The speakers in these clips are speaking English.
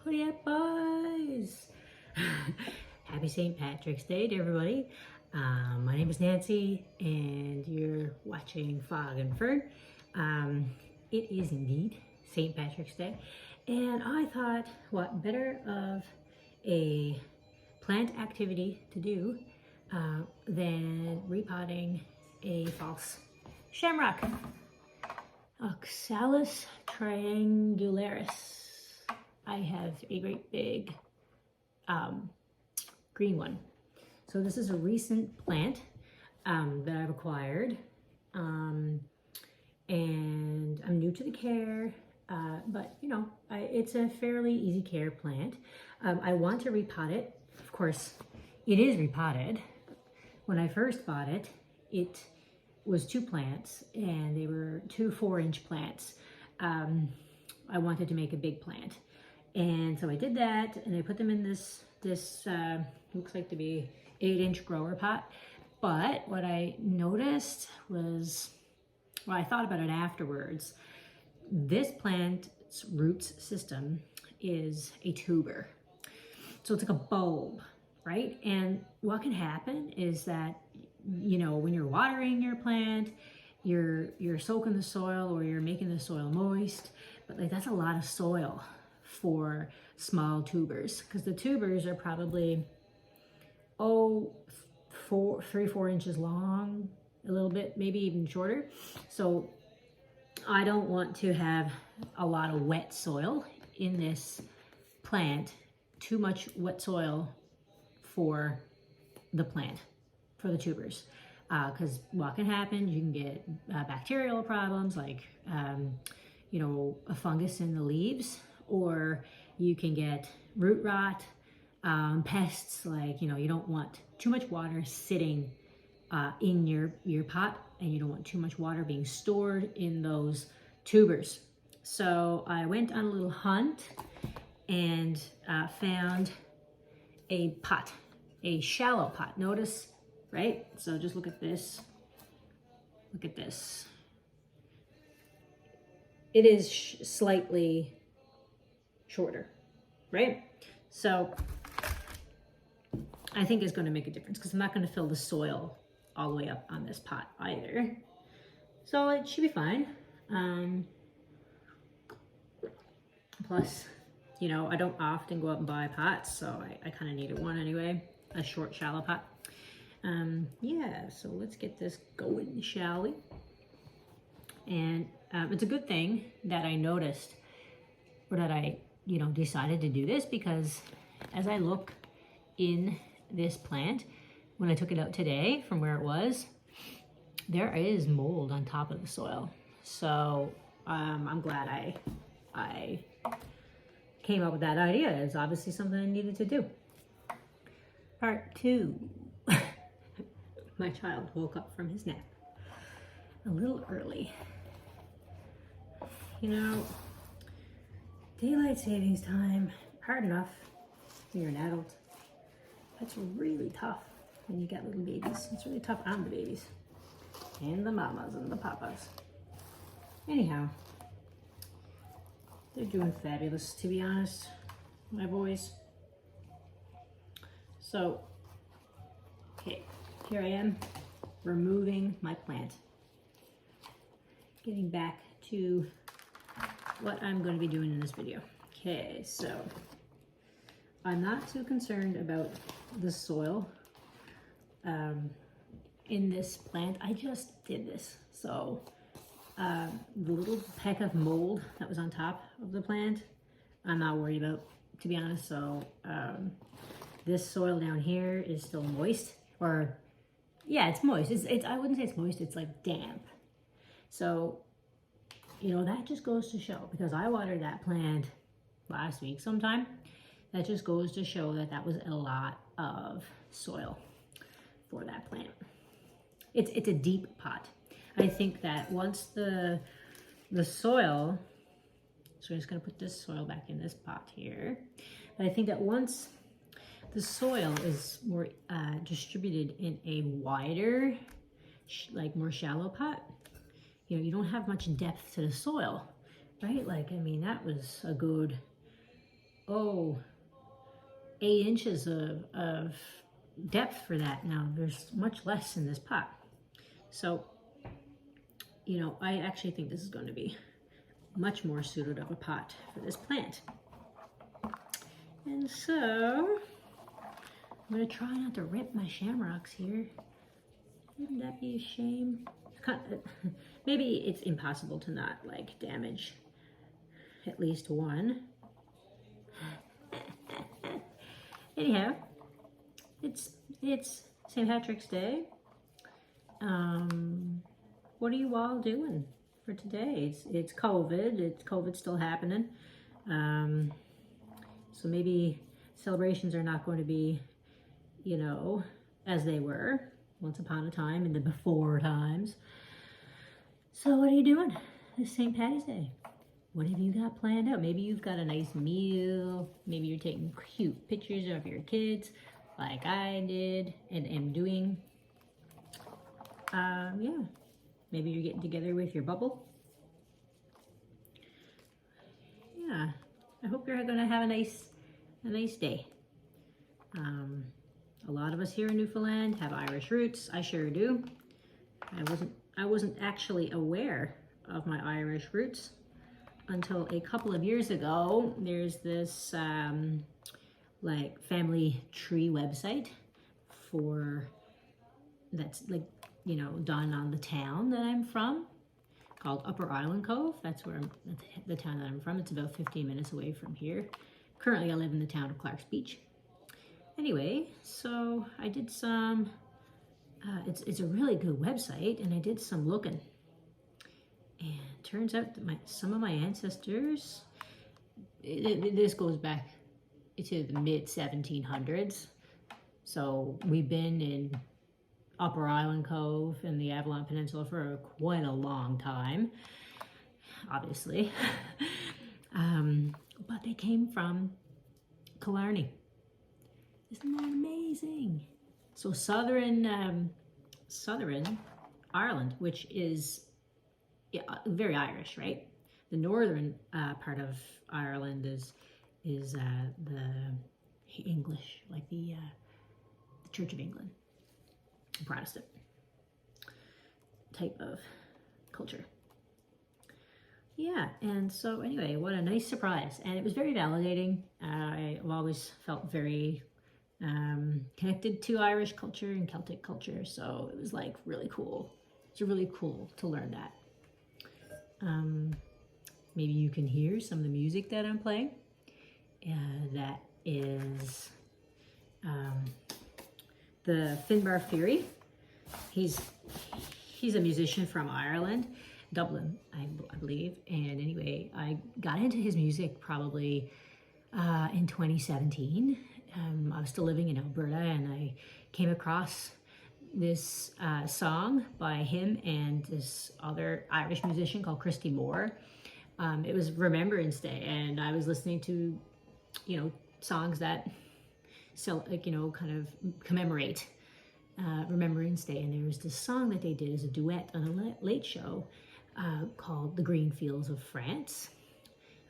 Howdy up, boys! Happy St. Patrick's Day to everybody. My name is Nancy and you're watching Fog and Fern. It is indeed St. Patrick's Day, and I thought what better of a plant activity to do than repotting a false shamrock. Oxalis Triangularis. I have a great big green one. So this is a recent plant that I've acquired, and I'm new to the care, but you know, it's a fairly easy care plant. I want to repot it. Of course, it is repotted. When I first bought it, it was 2 plants, and they were 2 4-inch plants. I wanted to make a big plant, and so I did that, and I put them in this looks like to be 8-inch grower pot. But what I noticed was, well, I thought about it afterwards. This plant's roots system is a tuber, so it's like a bulb, right? And what can happen is that, you know, when you're watering your plant, you're soaking the soil, or you're making the soil moist, but like that's a lot of soil for small tubers, because the tubers are probably 3-4 inches long, a little bit, maybe even shorter. So I don't want to have a lot of wet soil in this plant, too much wet soil for the plant, for the tubers, because what can happen, you can get bacterial problems like you know, a fungus in the leaves, or you can get root rot, pests. Like, you know, you don't want too much water sitting in your pot, and you don't want too much water being stored in those tubers. So I went on a little hunt and found a pot, a shallow pot. Notice, right? So just look at this. Look at this. It is slightly shorter, right? So I think it's going to make a difference, because I'm not going to fill the soil all the way up on this pot either. So it should be fine. Plus, you know, I don't often go out and buy pots, so I kind of needed one anyway, a short, shallow pot. Yeah, so let's get this going, shall we? And it's a good thing that I noticed, or that I, you know, decided to do this, because as I look in this plant, when I took it out today from where it was, there is mold on top of the soil. So I'm glad I came up with that idea. It's obviously something I needed to do. Part 2. My child woke up from his nap a little early. You know, daylight savings time, hard enough when you're an adult. That's really tough when you get little babies. It's really tough on the babies, and the mamas and the papas. Anyhow, they're doing fabulous, to be honest, my boys. So, okay, here I am, removing my plant. Getting back to what I'm going to be doing in this video. Okay, so I'm not too concerned about the soil in this plant. I just did this. So the little peck of mold that was on top of the plant, I'm not worried about, to be honest. So this soil down here is still moist, or yeah, it's moist. It's I wouldn't say it's moist, it's like damp. So, you know, that just goes to show, because I watered that plant last week sometime, that just goes to show that that was a lot of soil for that plant. It's a deep pot. I think that once the soil, so I'm just gonna put this soil back in this pot here, but I think that once the soil is more distributed in a wider, like more shallow pot, you know, you don't have much depth to the soil, right? Like, I mean, that was a good oh, 8 inches of depth for that. Now there's much less in this pot. So, you know, I actually think this is going to be much more suited of a pot for this plant. And so I'm going to try not to rip my shamrocks here. Wouldn't that be a shame? Maybe it's impossible to not like damage at least one. Anyhow, it's St. Patrick's Day. What are you all doing for today? It's COVID. COVID's still happening. So maybe celebrations are not going to be, you know, as they were once upon a time in the before times. So what are you doing this St. Patty's Day? What have you got planned out? Maybe you've got a nice meal. Maybe you're taking cute pictures of your kids like I did and am doing. Yeah, maybe you're getting together with your bubble. Yeah, I hope you're gonna have a nice day. A lot of us here in Newfoundland have Irish roots. I sure do. I wasn't actually aware of my Irish roots until a couple of years ago. There's this like family tree website that's like, you know, done on the town that I'm from, called Upper Island Cove. That's the town that I'm from. It's about 15 minutes away from here. Currently I live in the town of Clark's Beach. Anyway, so I did some, it's a really good website, and I did some looking. And it turns out that some of my ancestors, this goes back to the mid 1700s. So we've been in Upper Island Cove and the Avalon Peninsula for quite a long time, obviously. But they came from Killarney. Isn't that amazing? So southern Ireland, which is very Irish, right? The northern part of Ireland is the English, like the Church of England, Protestant type of culture. Yeah, and so anyway, what a nice surprise. And it was very validating. I've always felt very connected to Irish culture and Celtic culture, so it was like really cool. It's really cool to learn that. Maybe you can hear some of the music that I'm playing. That is the Finbar Fury. He's a musician from Ireland, Dublin, I believe. And anyway, I got into his music probably in 2017. I was still living in Alberta, and I came across this song by him and this other Irish musician called Christy Moore. It was Remembrance Day, and I was listening to, you know, songs that kind of commemorate Remembrance Day, and there was this song that they did as a duet on a late show called The Green Fields of France.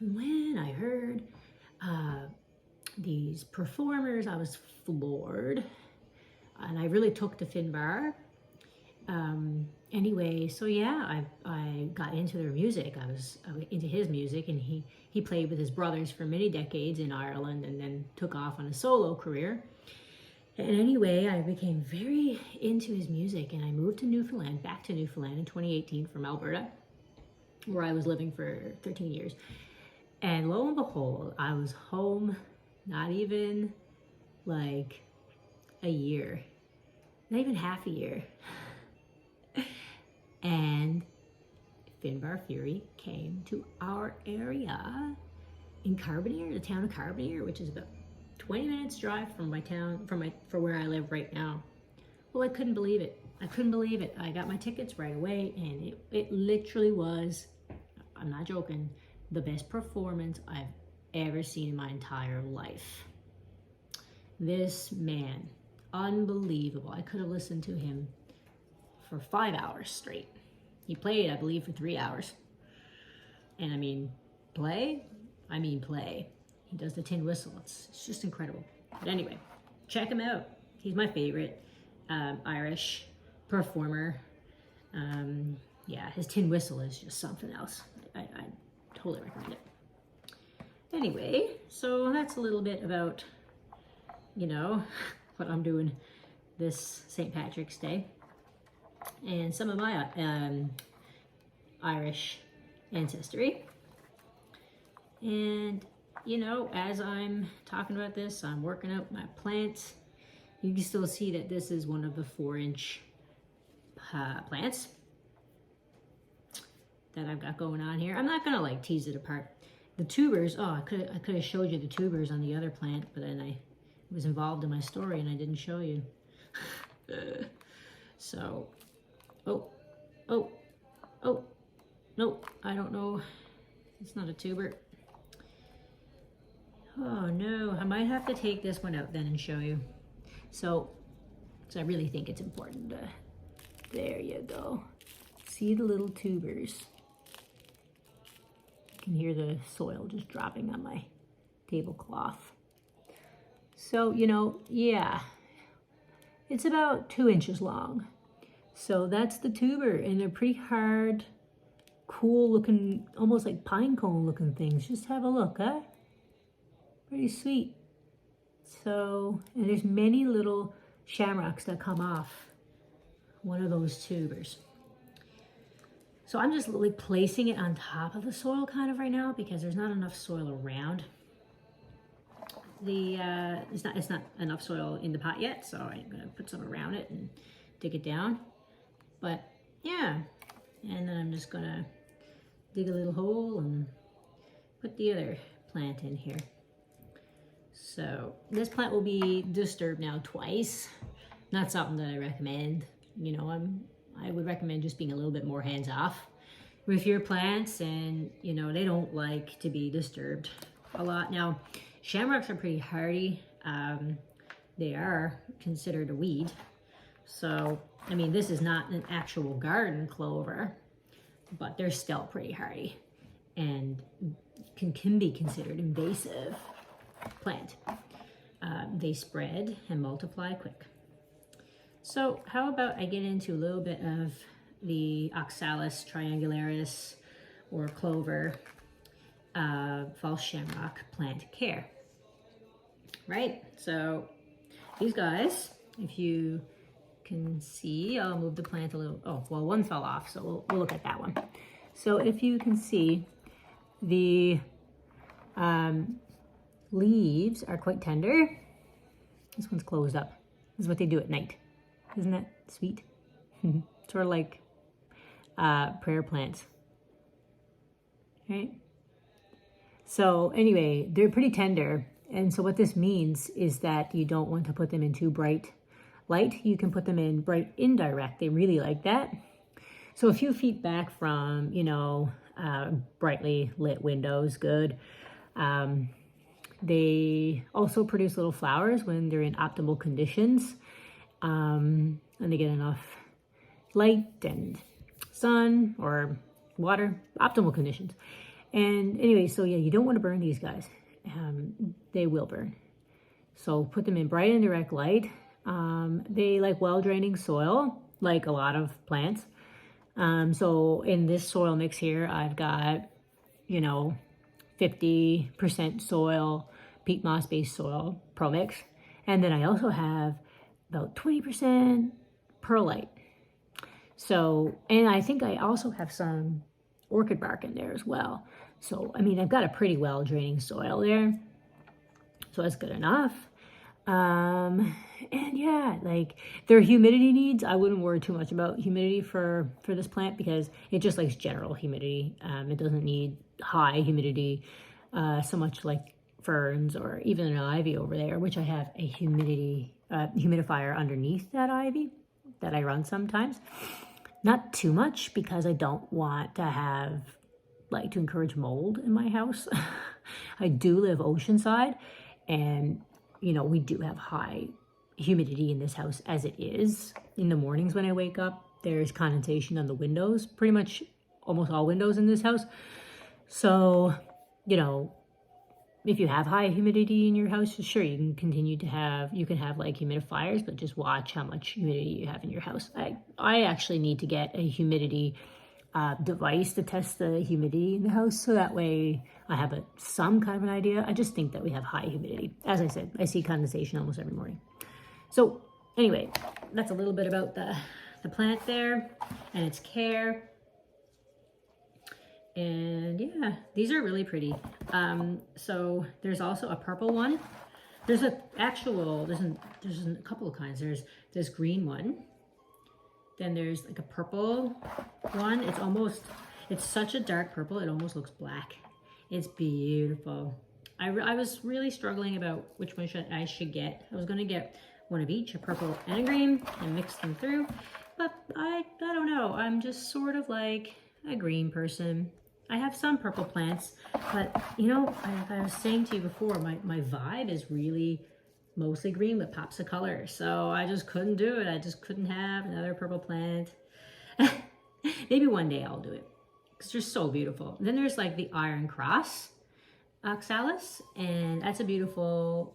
And when I heard these performers, I was floored, and I really took to Finbar. Anyway, so yeah, I got into their music. I was into his music, and he played with his brothers for many decades in Ireland, and then took off on a solo career. And anyway, I became very into his music, and I moved to Newfoundland, back to Newfoundland in 2018 from Alberta, where I was living for 13 years. And lo and behold, I was home not even like a year, not even half a year. And Finbar Fury came to our area in Carbonear, the town of Carbonear, which is about 20 minutes drive from my town, from where I live right now. Well, I couldn't believe it. I got my tickets right away, and it literally was, I'm not joking, the best performance I've ever seen in my entire life. This man, unbelievable. I could have listened to him for 5 hours straight. He played, I believe, for 3 hours. And I mean play. He does the tin whistle. It's just incredible. But anyway, check him out. He's my favorite Irish performer. Yeah, his tin whistle is just something else. I totally recommend it. Anyway, so that's a little bit about, you know, what I'm doing this St. Patrick's Day. And some of my Irish ancestry. And, you know, as I'm talking about this, I'm working out my plants. You can still see that this is one of the 4-inch plants that I've got going on here. I'm not gonna like tease it apart. The tubers, oh, I could have showed you the tubers on the other plant, but then I was involved in my story and I didn't show you. So, oh, no, I don't know. It's not a tuber. Oh no, I might have to take this one out then and show you. So I really think it's important. There you go. See the little tubers. You can hear the soil just dropping on my tablecloth. So, you know, yeah, it's about 2 inches long. So that's the tuber, and they're pretty hard, cool looking, almost like pine cone looking things. Just have a look, huh? Pretty sweet. So, and there's many little shamrocks that come off one of those tubers. So I'm just like placing it on top of the soil kind of right now because there's not enough soil around. It's not enough soil in the pot yet, so I'm gonna put some around it and dig it down. But yeah, and then I'm just gonna dig a little hole and put the other plant in here. So this plant will be disturbed now twice. Not something that I recommend. You know, I would recommend just being a little bit more hands-off with your plants, and you know, they don't like to be disturbed a lot. Now, shamrocks are pretty hardy. They are considered a weed. So, I mean, this is not an actual garden clover, but they're still pretty hardy and can be considered invasive plant. They spread and multiply quick. So how about I get into a little bit of the Oxalis Triangularis or clover false shamrock plant care, right? So these guys, if you can see, I'll move the plant a little. Oh, well, one fell off, so we'll look at that one. So if you can see, the leaves are quite tender. This one's closed up. This is what they do at night. Isn't that sweet? Sort of like prayer plants, right? So anyway, they're pretty tender. And so what this means is that you don't want to put them in too bright light. You can put them in bright indirect. They really like that. So a few feet back from, you know, brightly lit windows, good. They also produce little flowers when they're in optimal conditions. And they get enough light and sun or water, optimal conditions. And anyway, so yeah, you don't want to burn these guys. They will burn. So put them in bright and direct light. They like well-draining soil, like a lot of plants. So in this soil mix here, I've got, you know, 50% soil, peat moss-based soil, pro-mix. And then I also have about 20% perlite. So, and I think I also have some orchid bark in there as well. So, I mean, I've got a pretty well draining soil there. So that's good enough. And yeah, like their humidity needs, I wouldn't worry too much about humidity for this plant because it just likes general humidity. It doesn't need high humidity so much like ferns or even an ivy over there, which I have a humidifier underneath that ivy that I run sometimes. Not too much because I don't want to have, like, to encourage mold in my house. I do live oceanside, and, you know, we do have high humidity in this house as it is. In the mornings when I wake up, there's condensation on the windows, pretty much almost all windows in this house. So, you know, if you have high humidity in your house, sure, you can continue to have, you can have like humidifiers, but just watch how much humidity you have in your house. I actually need to get a humidity device to test the humidity in the house, so that way I have some kind of an idea. I just think that we have high humidity. As I said, I see condensation almost every morning. So anyway, that's a little bit about the plant there and its care. And yeah, these are really pretty. So there's also a purple one. There's a couple of kinds. There's this green one. Then there's like a purple one. It's such a dark purple, it almost looks black. It's beautiful. I was really struggling about which one I should get. I was gonna get one of each, a purple and a green, and mix them through. But I don't know, I'm just sort of like a green person. I have some purple plants, but you know, I was saying to you before, my vibe is really mostly green with pops of color. So I just couldn't do it. I just couldn't have another purple plant. Maybe one day I'll do it because they're so beautiful. And then there's like the Iron Cross Oxalis, and that's a beautiful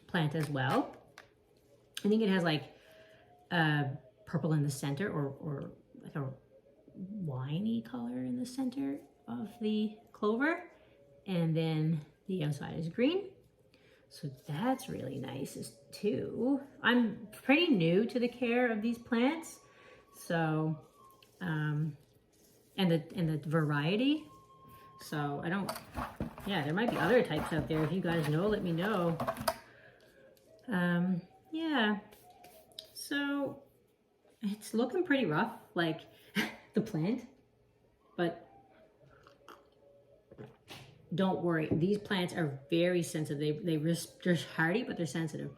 plant as well. I think it has like purple in the center, or like a winey color in the center of the clover, and then the outside is green. So that's really nice too. I'm pretty new to the care of these plants, so and the variety. So I don't. Yeah, there might be other types out there. If you guys know, let me know. Yeah. So it's looking pretty rough, like the plant, but don't worry. These plants are very sensitive. They're hardy, but they're sensitive.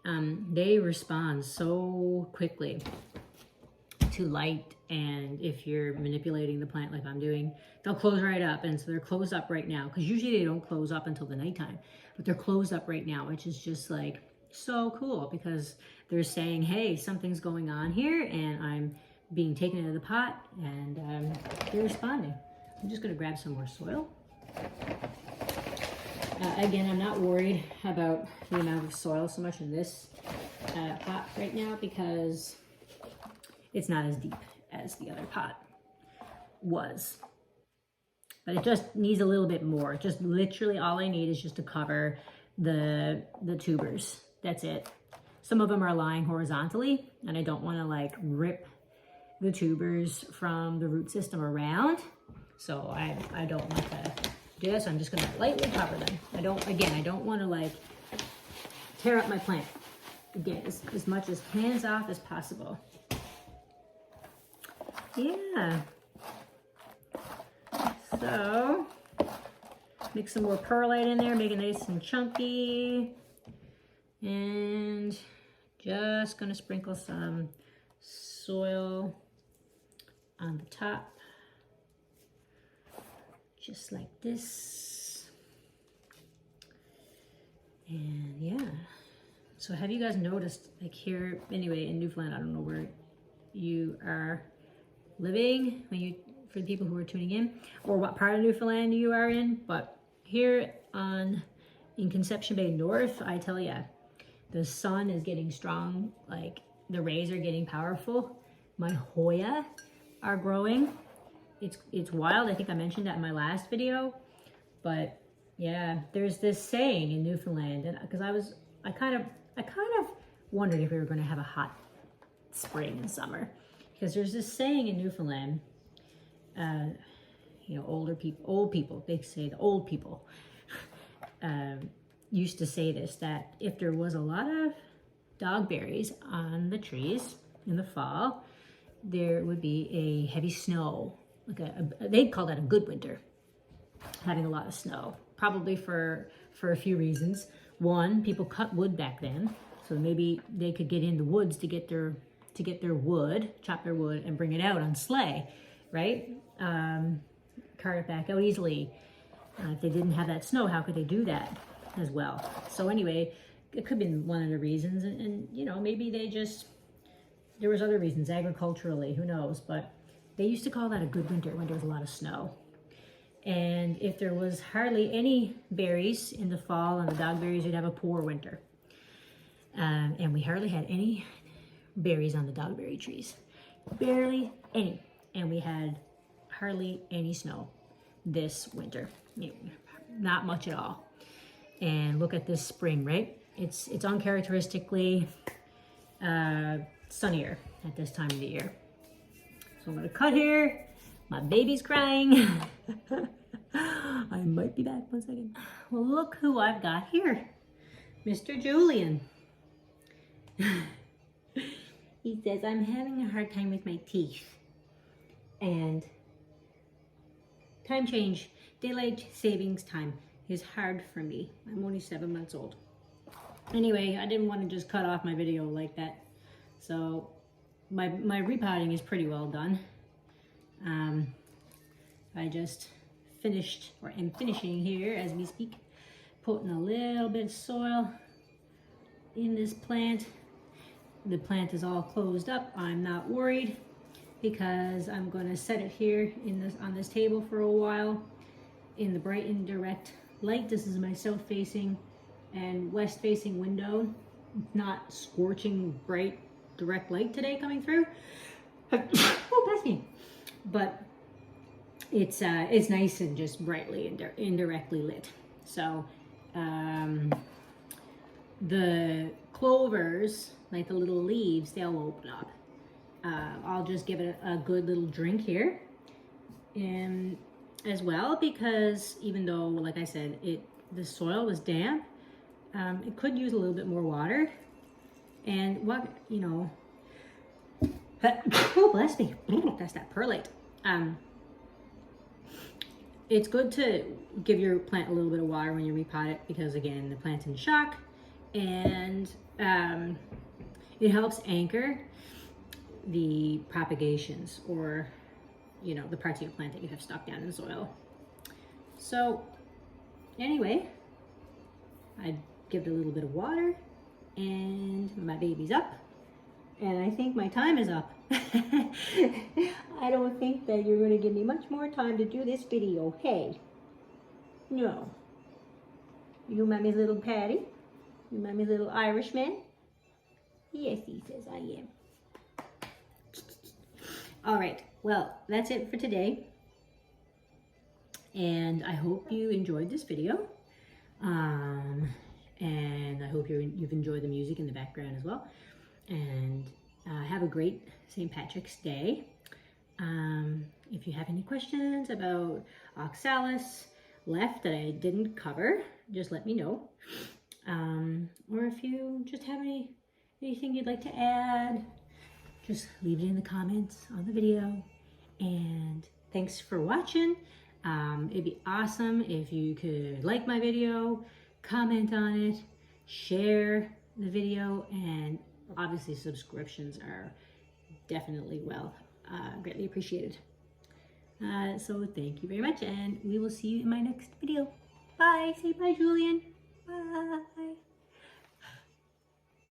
They respond so quickly to light, and if you're manipulating the plant like I'm doing, they'll close right up. And so they're closed up right now, because usually they don't close up until the nighttime, but they're closed up right now, which is just like so cool, because they're saying, hey, something's going on here, and I'm being taken into the pot, and they're responding. I'm just going to grab some more soil. Again, I'm not worried about the amount of soil so much in this pot right now, because it's not as deep as the other pot was. But it just needs a little bit more. Just literally all I need is just to cover the tubers. That's it. Some of them are lying horizontally, and I don't want to like rip the tubers from the root system around. So I don't want to do this. I'm just going to lightly cover them. I don't want to like tear up my plant. Again, as much as hands off as possible. Yeah. So mix some more perlite in there, make it nice and chunky. And just gonna sprinkle some soil on the top, just like this. And yeah, so have you guys noticed, like here, anyway, in Newfoundland, I don't know where you are living, for the people who are tuning in, or what part of Newfoundland you are in, but here in Conception Bay North, I tell ya, the sun is getting strong, like the rays are getting powerful. My Hoya are growing. It's wild. I think I mentioned that in my last video, but yeah, there's this saying in Newfoundland, and because I kind of wondered if we were going to have a hot spring and summer, because there's this saying in Newfoundland, you know, old people, they say the old people used to say this, that if there was a lot of dogberries on the trees in the fall, there would be a heavy snow, like they'd call that a good winter, having a lot of snow, probably for a few reasons. One, people cut wood back then, so maybe they could get in the woods to get their wood, chop their wood, and bring it out on sleigh, right? Cart it back out easily. If they didn't have that snow, how could they do that as well? So anyway, it could have been one of the reasons, and you know, maybe there was other reasons, agriculturally, who knows, but they used to call that a good winter when there was a lot of snow. And if there was hardly any berries in the fall and the dogberries, we'd have a poor winter. And we hardly had any berries on the dogberry trees. Barely any. And we had hardly any snow this winter. Not much at all. And look at this spring, right? It's uncharacteristically sunnier at this time of the year. So I'm gonna cut here. My baby's crying. I might be back 1 second. Well, look who I've got here. Mr. Julian. He says, I'm having a hard time with my teeth. And time change, daylight savings time is hard for me. I'm only 7 months old. Anyway, I didn't want to just cut off my video like that. So my repotting is pretty well done. I just finished, or am finishing here as we speak, putting a little bit of soil in this plant. The plant is all closed up. I'm not worried because I'm going to set it here on this table for a while in the bright and direct light. This is my south facing and west facing window. Not scorching bright direct light today coming through. Oh, bless me. But it's nice and just brightly and indirectly lit. So the clovers, like the little leaves, they'll open up. I'll just give it a good little drink here, and as well, because even though, like I said, the soil was damp, it could use a little bit more water. And what, you know, oh bless me, that's that perlite. It's good to give your plant a little bit of water when you repot it, because again, the plant's in shock, and it helps anchor the propagations, or you know, the parts of your plant that you have stuck down in the soil. So anyway, I give it a little bit of water, and my baby's up, and I think my time is up. I don't think that you're going to give me much more time to do this video. Hey, no. You mommy's little Patty? You mommy's little Irishman? Yes, he says I am. All right, well, that's it for today. And I hope you enjoyed this video. And I hope you've enjoyed the music in the background as well. And have a great St. Patrick's Day. If you have any questions about Oxalis left that I didn't cover, just let me know. Or if you just have anything you'd like to add, just leave it in the comments on the video. And thanks for watching. It'd be awesome if you could like my video, comment on it, share the video, and obviously subscriptions are definitely greatly appreciated. So thank you very much, and we will see you in my next video. Bye. Say bye, Julian. Bye.